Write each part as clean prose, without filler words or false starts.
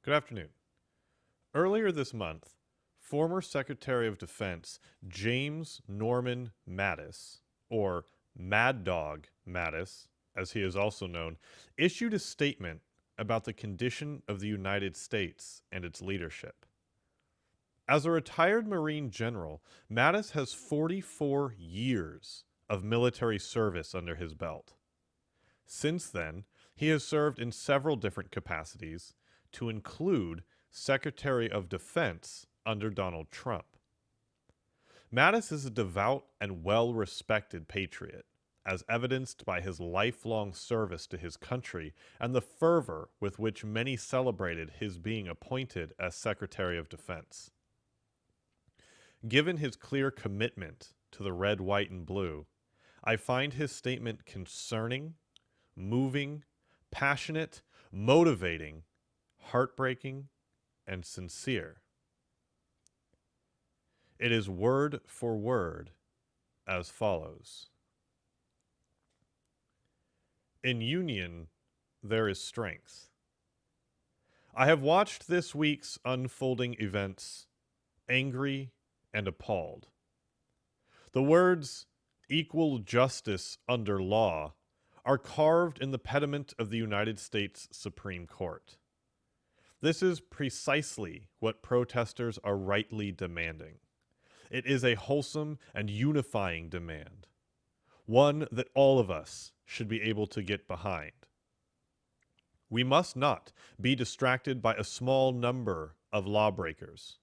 Good afternoon. Earlier this month, former Secretary of Defense James Norman Mattis, or Mad Dog Mattis, as he is also known, issued a statement about the condition of the United States and its leadership. As a retired Marine general, Mattis has 44 years of military service under his belt. Since then, he has served in several different capacities, to include Secretary of Defense under Donald Trump. Mattis is a devout and well-respected patriot, as evidenced by his lifelong service to his country and the fervor with which many celebrated his being appointed as Secretary of Defense. Given his clear commitment to the red, white, and blue, I find his statement concerning, moving, passionate, motivating, heartbreaking, and sincere. It is word for word as follows. In union, there is strength. I have watched this week's unfolding events, angry and appalled. The words, equal justice under law, are carved in the pediment of the United States Supreme Court. This is precisely what protesters are rightly demanding. It is a wholesome and unifying demand, one that all of us should be able to get behind. We must not be distracted by a small number of lawbreakers.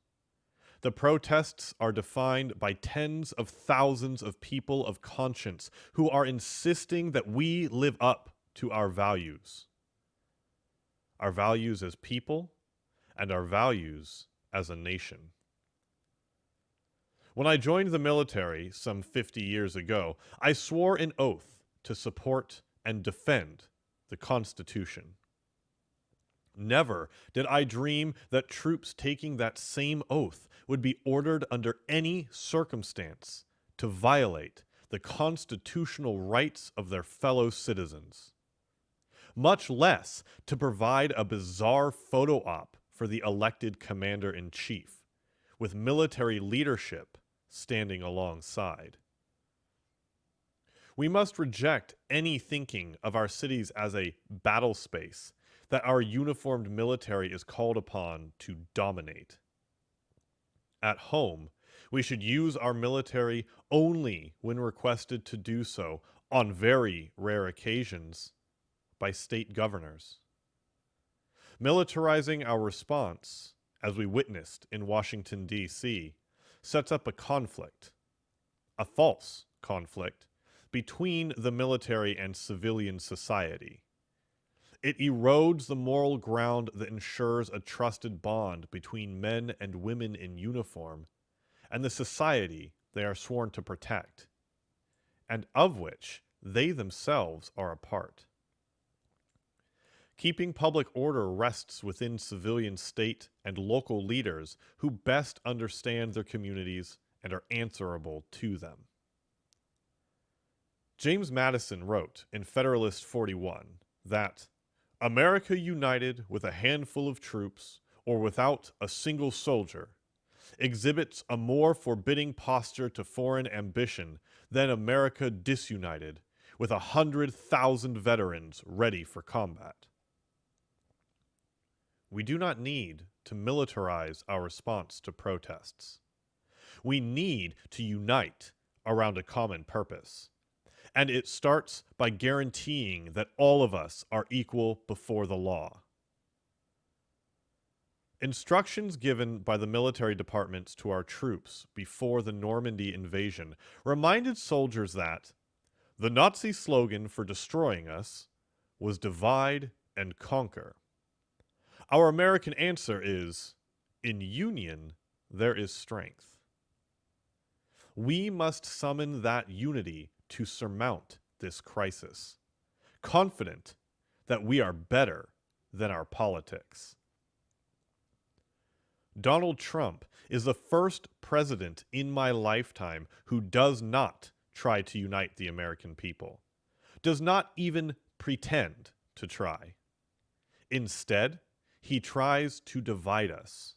The protests are defined by tens of thousands of people of conscience who are insisting that we live up to our values as people, and our values as a nation. When I joined the military some 50 years ago, I swore an oath to support and defend the Constitution. Never did I dream that troops taking that same oath would be ordered under any circumstance to violate the constitutional rights of their fellow citizens, much less to provide a bizarre photo op for the elected commander-in-chief, with military leadership standing alongside. We must reject any thinking of our cities as a battle space that our uniformed military is called upon to dominate. At home, we should use our military only when requested to do so on very rare occasions by state governors. Militarizing our response, as we witnessed in Washington, D.C., sets up a conflict, a false conflict, between the military and civilian society. It erodes the moral ground that ensures a trusted bond between men and women in uniform and the society they are sworn to protect, and of which they themselves are a part. Keeping public order rests within civilian state and local leaders who best understand their communities and are answerable to them. James Madison wrote in Federalist 41 that America united with a handful of troops or without a single soldier exhibits a more forbidding posture to foreign ambition than America disunited with 100,000 veterans ready for combat. We do not need to militarize our response to protests. We need to unite around a common purpose. And it starts by guaranteeing that all of us are equal before the law. Instructions given by the military departments to our troops before the Normandy invasion reminded soldiers that the Nazi slogan for destroying us was divide and conquer. Our American answer is, in union, there is strength. We must summon that unity to surmount this crisis, confident that we are better than our politics. Donald Trump is the first president in my lifetime who does not try to unite the American people, does not even pretend to try. Instead, he tries to divide us.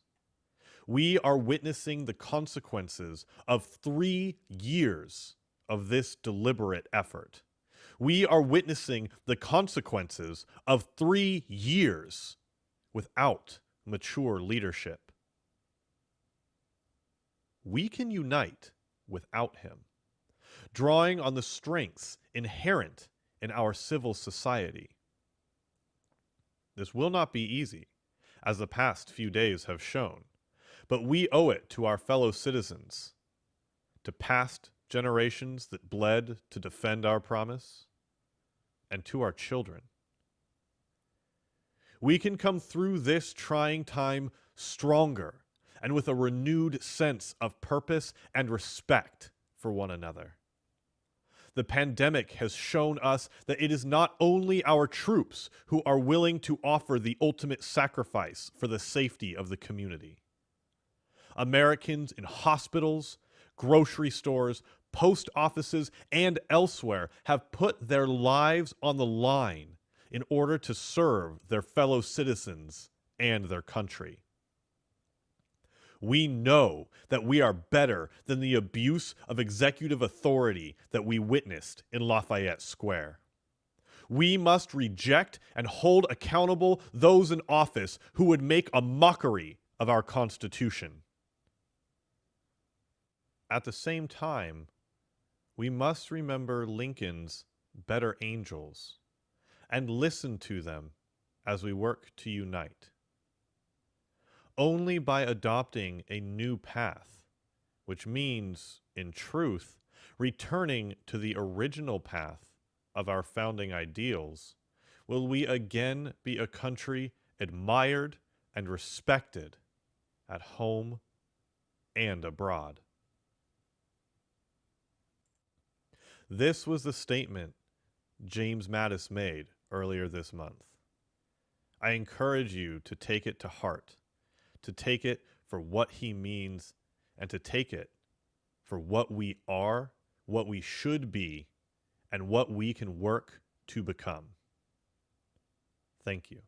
We are witnessing the consequences of 3 years of this deliberate effort. We are witnessing the consequences of 3 years without mature leadership. We can unite without him, drawing on the strengths inherent in our civil society. This will not be easy, as the past few days have shown, but we owe it to our fellow citizens, to past generations that bled to defend our promise, and to our children. We can come through this trying time stronger and with a renewed sense of purpose and respect for one another. The pandemic has shown us that it is not only our troops who are willing to offer the ultimate sacrifice for the safety of the community. Americans in hospitals, grocery stores, post offices, and elsewhere have put their lives on the line in order to serve their fellow citizens and their country. We know that we are better than the abuse of executive authority that we witnessed in Lafayette Square. We must reject and hold accountable those in office who would make a mockery of our Constitution. At the same time, we must remember Lincoln's better angels and listen to them as we work to unite. Only by adopting a new path, which means, in truth, returning to the original path of our founding ideals, will we again be a country admired and respected at home and abroad. This was the statement James Mattis made earlier this month. I encourage you to take it to heart, to take it for what he means, and to take it for what we are, what we should be, and what we can work to become. Thank you.